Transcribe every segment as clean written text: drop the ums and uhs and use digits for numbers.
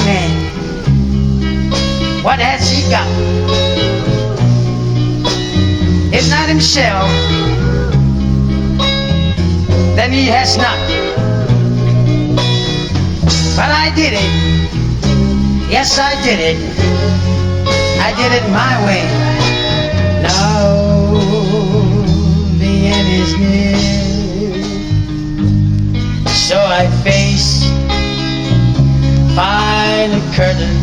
man, what has he got? If not himself, then he has not. But I did it. Yes, I did it. I did it my way. Now the end is near, so I face by the curtain.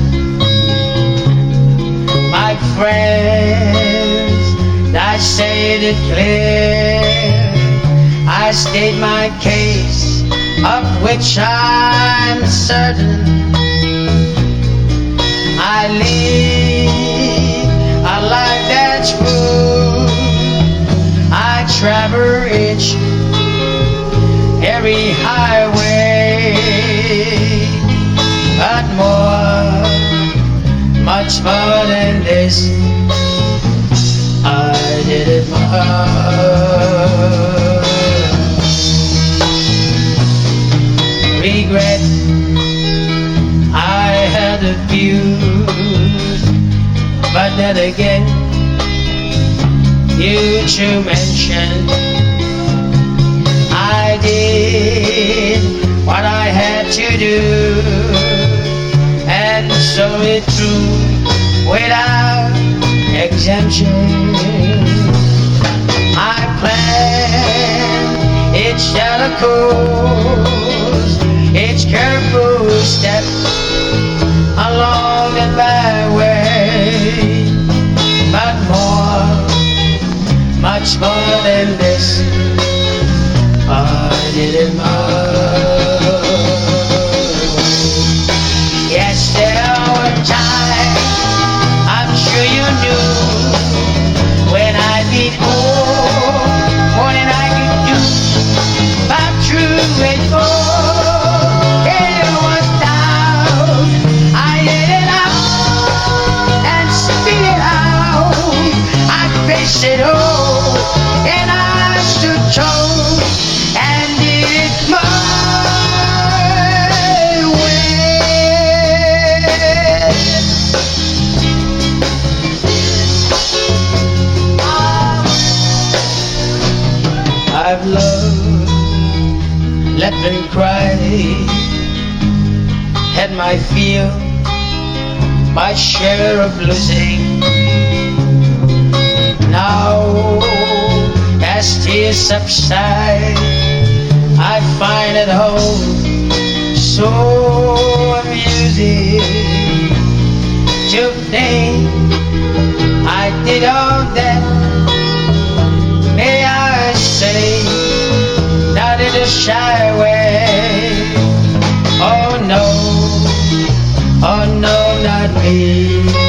My friends, I said it clear. I state my case, of which I'm certain. I live a life that's full. I travel each every highway, but more, much more than this, I did it more. Regret, I had a few, but then again, you to mention, I did what I had to do, and so it through without exemption. I planned each other course, each careful step along the byway, but more, much more than this, I did it more. Yes, there were times, I'm sure you knew, when I'd be more than I could do, but true it was. It all, and I stood tall and did it my way. I've loved, let them cry, had my feel, my share of losing. Now, as tears subside, I find it home so amusing to think I did all that. May I say, not in a shy way. Oh no, not me.